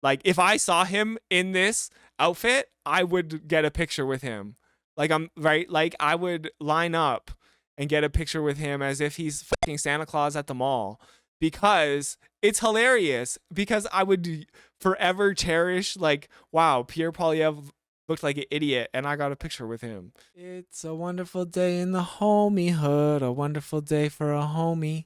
Like if I saw him in this outfit, I would get a picture with him. Like I'm right, like I would line up and get a picture with him as if he's fucking Santa Claus at the mall because it's hilarious because I would forever cherish like wow, Pierre Polyev looked like an idiot and I got a picture with him. It's a wonderful day in the homiehood, a wonderful day for a homie.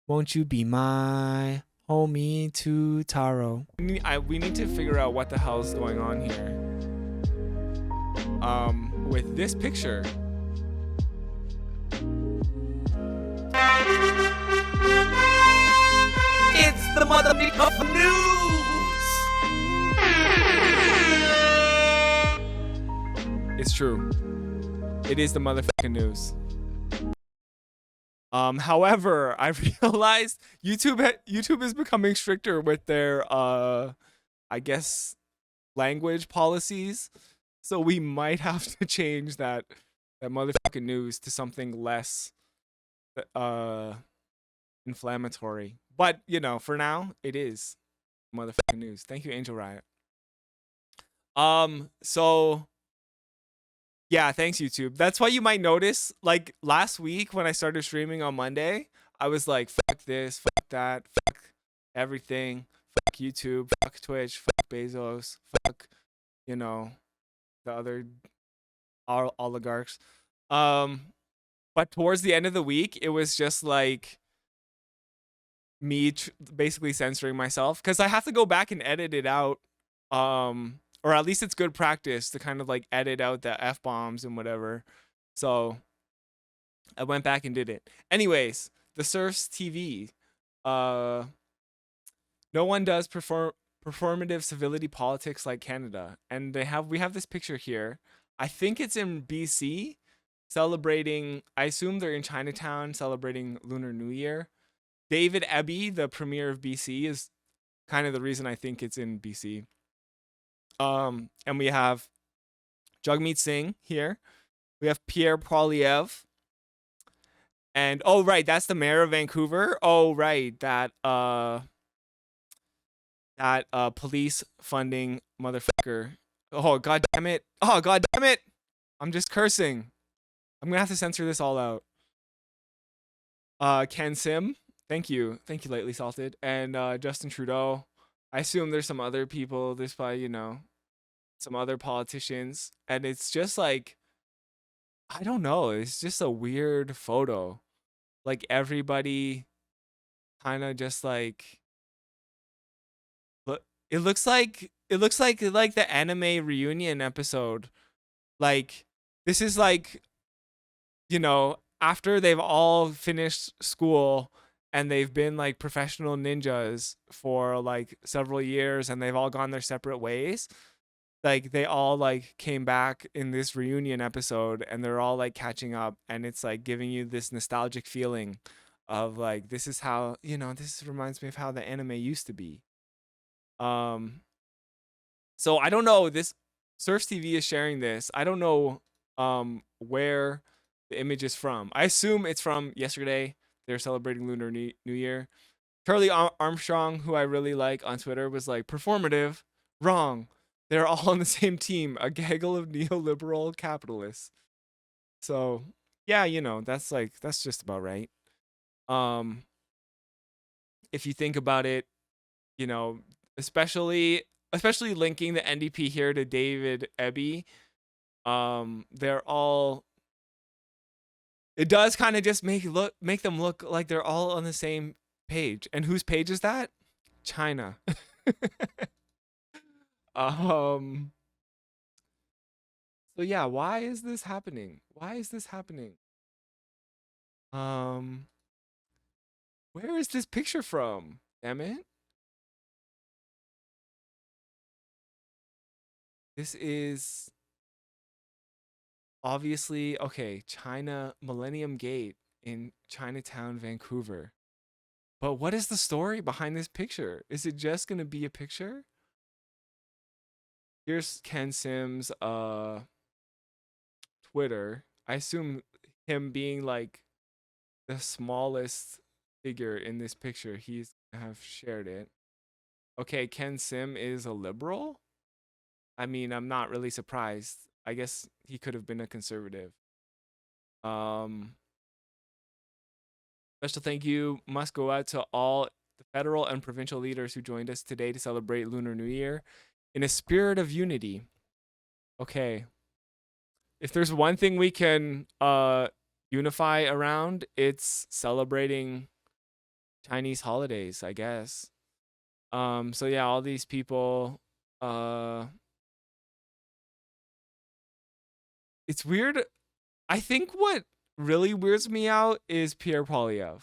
Won't you be my homie to Taro? We need to figure out what the hell is going on here. With this picture. It's the motherfucking news. It's true. It is the motherfucking news. However, I realized YouTube is becoming stricter with their I guess language policies. So we might have to change that motherfucking news to something less uh inflammatory. But, you know, for now, it is motherfucking news. Thank you, Angel Riot. So yeah, thanks YouTube. That's why you might notice like last week when I started streaming on Monday, I was like fuck this, fuck that, fuck everything, fuck YouTube, fuck Twitch, fuck Bezos, fuck, you know, the other oligarchs. But towards the end of the week, it was just like me basically censoring myself because I have to go back and edit it out. Or at least it's good practice to kind of like edit out the F bombs and whatever. So I went back and did it. Anyways, the Surfs TV. No one does performative civility politics like Canada. And we have this picture here. I think it's in BC celebrating, I assume they're in Chinatown celebrating Lunar New Year. David Eby, the premier of BC, is kind of the reason I think it's in BC. And we have Jagmeet Singh here. We have Pierre Poilievre. And oh right, that's the mayor of Vancouver. Oh right, that police funding motherfucker. Oh god damn it. Oh god damn it. I'm just cursing. I'm gonna have to censor this all out. Ken Sim. Thank you, Lightly Salted. And Justin Trudeau. I assume there's some other people. There's probably, you know, some other politicians. And it's just like, I don't know. It's just a weird photo. Like everybody kind of just like, it looks like the anime reunion episode. Like this is like, you know, after they've all finished school and they've been like professional ninjas for like several years and they've all gone their separate ways. Like they all like came back in this reunion episode and they're all like catching up and it's like giving you this nostalgic feeling of like this is how, you know, this reminds me of how the anime used to be. So I don't know, this Surfs TV is sharing this. I don't know where the image is from. I assume it's from yesterday. They're celebrating Lunar New Year. Charlie Armstrong, who I really like on Twitter, was like, performative, wrong. They're all on the same team, a gaggle of neoliberal capitalists. So yeah, you know, that's just about right. If you think about it, you know, especially linking the NDP here to David Eby, they're all, it does kind of just make them look like they're all on the same page. And whose page is that? China. So yeah, why is this happening? Where is this picture from? Damn it. This is obviously, okay, China Millennium Gate in Chinatown, Vancouver. But what is the story behind this picture? Is it just going to be a picture? Here's Ken Sim's Twitter. I assume him being like the smallest figure in this picture, he's have shared it. Okay, Ken Sim is a liberal. I mean, I'm not really surprised. I guess he could have been a conservative. Um, Special thank you must go out to all the federal and provincial leaders who joined us today to celebrate Lunar New Year in a spirit of unity. Okay. If there's one thing we can unify around, it's celebrating Chinese holidays, I guess. So yeah, all these people uh it's weird. I think what really weirds me out is Pierre Polyev.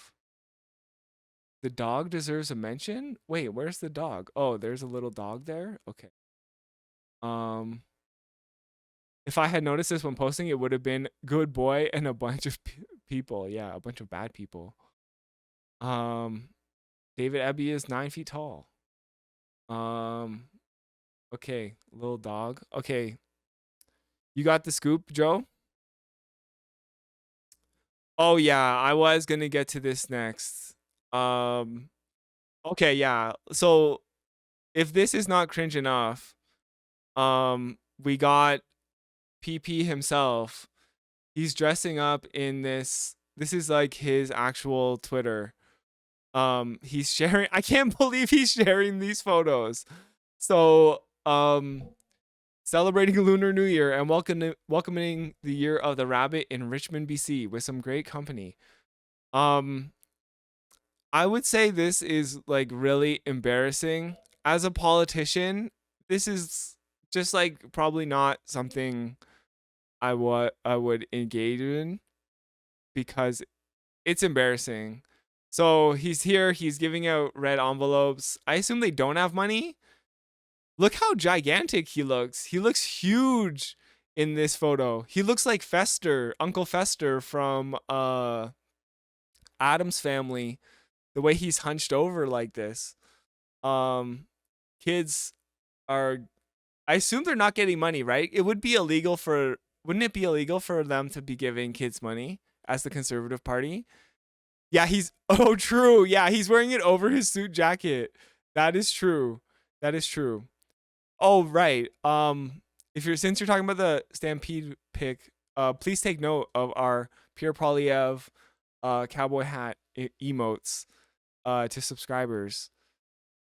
The dog deserves a mention? Wait, where's the dog? Oh, there's a little dog there? Okay. Um if I had noticed this when posting, it would have been good boy and a bunch of people. Yeah, a bunch of bad people. Um David Eby is 9 feet tall. Um okay, little dog. Okay. You got the scoop, Joe? Oh yeah, I was gonna get to this next. Um okay, yeah. So if this is not cringe enough, we got PP himself. He's dressing up in this is like his actual Twitter. He's sharing I can't believe he's sharing these photos. So celebrating Lunar New Year and welcoming the year of the rabbit in Richmond, BC with some great company. Um I would say this is like really embarrassing. As a politician, this is just like probably not something I would engage in because it's embarrassing. So he's here, he's giving out red envelopes. I assume they don't have money. Look how gigantic he looks. He looks huge in this photo. He looks like Fester, Uncle Fester from Adam's Family, the way he's hunched over like this. Um Kids are I assume they're not getting money, right? It would be illegal for wouldn't it be illegal for them to be giving kids money as the conservative party? Yeah, he's oh true. Yeah, he's wearing it over his suit jacket. That is true. That is true. Oh, right. If you're since you're talking about the Stampede pick, please take note of our Pierre Polyev cowboy hat emotes to subscribers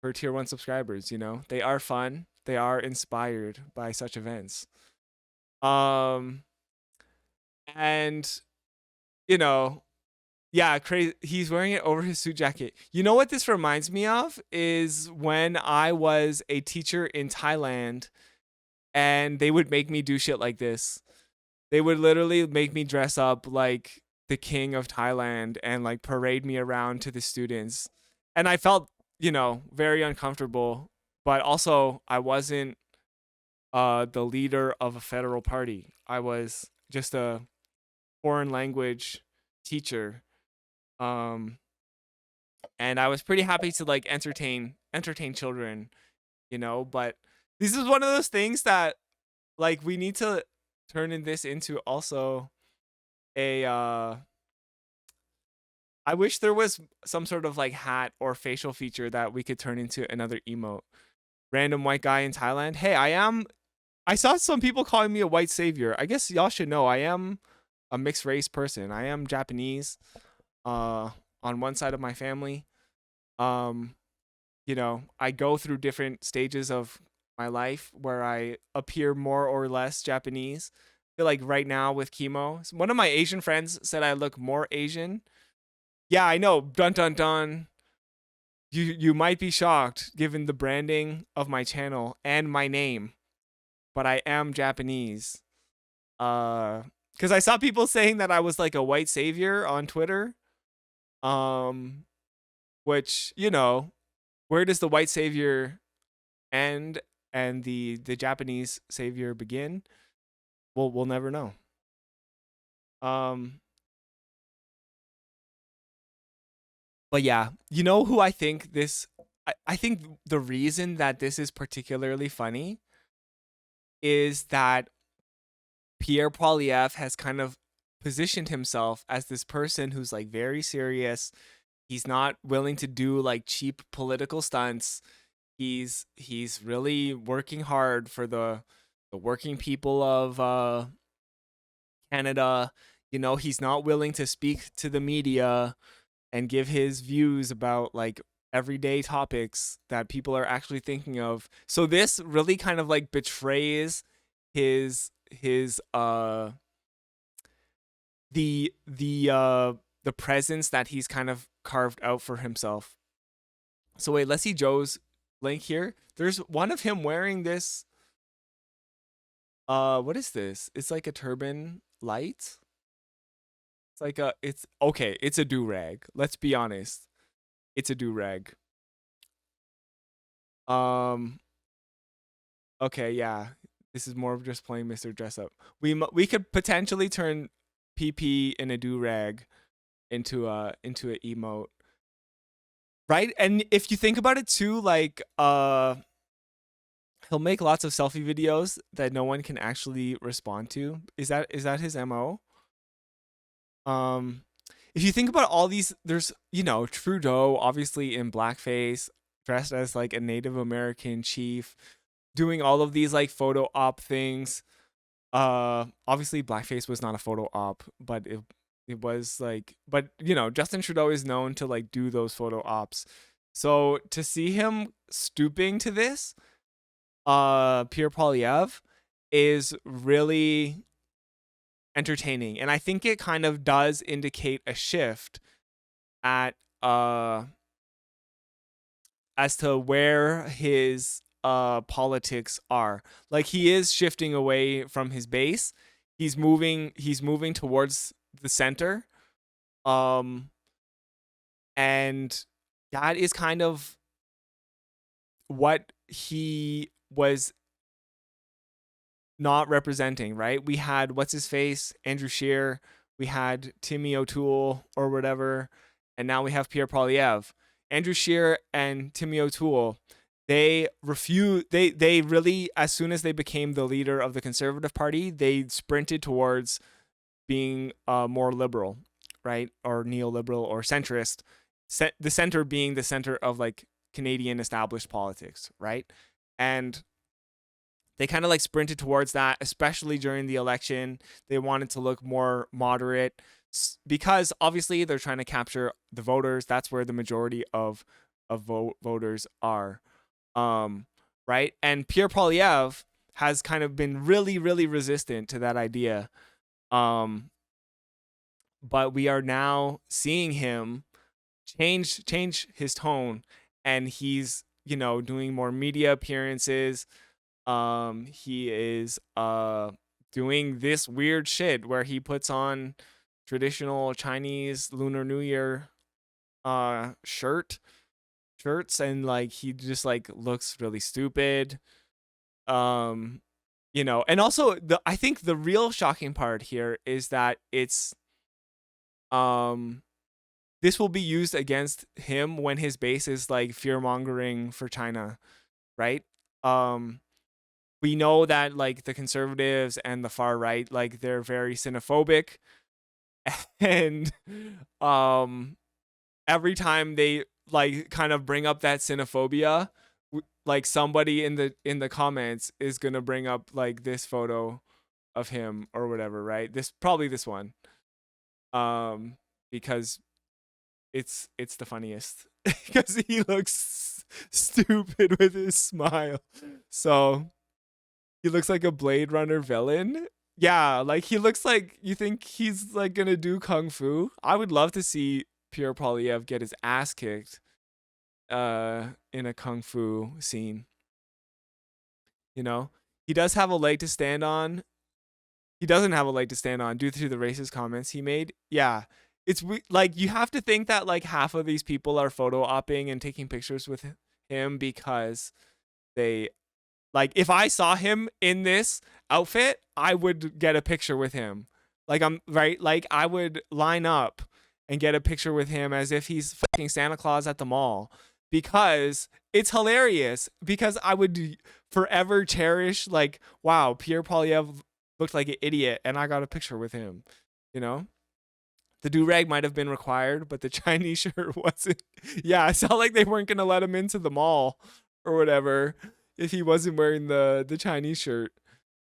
for tier 1 subscribers, you know. They are fun. They are inspired by such events. Um and you know, yeah, crazy. He's wearing it over his suit jacket. You know what this reminds me of is when I was a teacher in Thailand and they would make me do shit like this. They would literally make me dress up like the king of Thailand and like parade me around to the students. And I felt, you know, very uncomfortable, but also I wasn't the leader of a federal party. I was just a foreign language teacher. Um and I was pretty happy to like entertain children, you know, but this is one of those things that like we need to turn in this into also a I wish there was some sort of like hat or facial feature that we could turn into another emote. Random white guy in Thailand. Hey, I saw some people calling me a white savior. I guess y'all should know I am a mixed race person. I am Japanese on one side of my family. Um you know, I go through different stages of my life where I appear more or less Japanese. I feel like right now with chemo, one of my Asian friends said I look more Asian. Yeah, I know. Dun dun dun. You might be shocked given the branding of my channel and my name, but I am Japanese. Cuz I saw people saying that I was like a white savior on Twitter. Um which, you know, where does the white savior end and the Japanese savior begin? We'll never know. Um but yeah, you know who I think I think the reason that this is particularly funny is that Pierre Poilievre has kind of positioned himself as this person who's like very serious. He's not willing to do like cheap political stunts. He's really working hard for the working people of Canada. You know, he's not willing to speak to the media and give his views about like everyday topics that people are actually thinking of. So this really kind of like betrays his the presence that he's kind of carved out for himself. So wait, let's see Joe's link here. There's one of him wearing this what is this? It's like a turban light. It's like a it's okay, it's a do-rag. Let's be honest. It's a do-rag. Um okay, yeah. This is more of just playing Mr. Dress Up. We could potentially turn PP in a do-rag into an emote. Right? And if you think about it too, like he'll make lots of selfie videos that no one can actually respond to. Is that his MO? Um if you think about all these, there's, you know, Trudeau obviously in blackface, dressed as like a Native American chief, doing all of these like photo op things. Obviously blackface was not a photo op, but it was like, but you know, Justin Trudeau is known to like do those photo ops. So to see him stooping to this, Pierre Polyev, is really entertaining. And I think it kind of does indicate a shift at as to where his politics are. Like he is shifting away from his base. He's moving towards the center. Um and that is kind of what he was not representing, right? We had what's his face, Andrew Scheer, we had Timmy O'Toole or whatever, and now we have Pierre Poilievre. Andrew Scheer and Timmy O'Toole, they really, as soon as they became the leader of the Conservative Party, they sprinted towards being more liberal, right? Or neoliberal or centrist. The center being the center of like Canadian established politics, right? And they kind of like sprinted towards that, especially during the election. They wanted to look more moderate because obviously they're trying to capture the voters. That's where the majority of voters are, um, right? And Pierre Poilievre has kind of been really, really resistant to that idea. Um, but we are now seeing him change his tone, and he's, you know, doing more media appearances. He is doing this weird shit where he puts on traditional Chinese Lunar New Year shirts, and like he just like looks really stupid. Um you know, and also I think the real shocking part here is that it's um this will be used against him when his base is like fear mongering for China, right? Um we know that like the conservatives and the far right, like they're very xenophobic, and um every time they like kind of bring up that xenophobia, like somebody in the comments is going to bring up like this photo of him or whatever, right? This probably this one. um because it's the funniest because he looks stupid with his smile. So he looks like a Blade Runner villain. Yeah, like he looks like, you think he's like gonna do kung fu. I would love to see Pierre Polyev get his ass kicked in a kung fu scene. You know, he does have a leg to stand on. He doesn't have a leg to stand on due to the racist comments he made. Yeah, like you have to think that like half of these people are photo opping and taking pictures with him because they, like, if I saw him in this outfit, I would get a picture with him. Like, I'm right. Like, I would line up and get a picture with him as if he's fucking Santa Claus at the mall, because it's hilarious. Because I would forever cherish, like, wow, Pierre Polyev looked like an idiot and I got a picture with him, you know? The do rag might have been required, but the Chinese shirt wasn't. Yeah, it sounded like they weren't going to let him into the mall, or whatever if he wasn't wearing the Chinese shirt.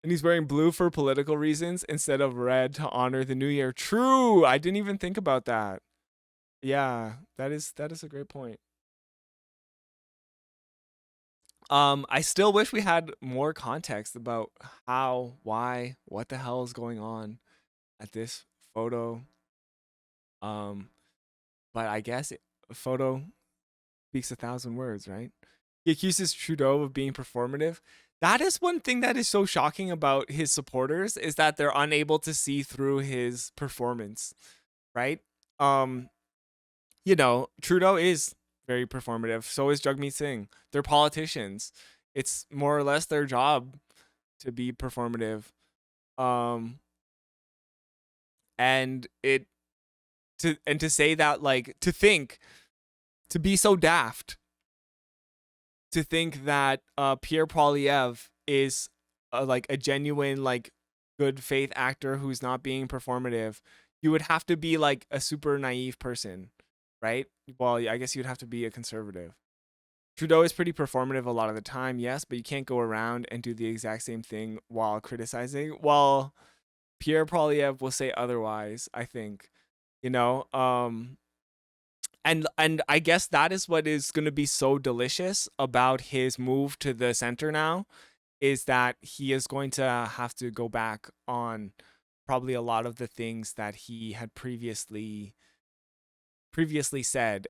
And he's wearing blue for political reasons instead of red to honor the new year. True. I didn't even think about that. Yeah, that is a great point. I still wish we had more context about how, why, what the hell is going on at this photo. Um, but I guess a photo speaks a thousand words, right? He accuses Trudeau of being performative. That is one thing that is so shocking about his supporters is that they're unable to see through his performance, right? Um, Trudeau is very performative. So is Jagmeet Singh. They're politicians. It's more or less their job to be performative. Um, and it to say that, like, to be so daft to think that Pierre Poilievre is like a genuine, like, good faith actor who's not being performative. You would have to be like a super naive person, right? Well, I guess you'd have to be a conservative. Trudeau is pretty performative a lot of the time, yes, but you can't go around and do the exact same thing while criticizing. Well, Pierre Poilievre will say otherwise, I think. You know, and I guess that is what is going to be so delicious about his move to the center now, is that he is going to have to go back on probably a lot of the things that he had previously said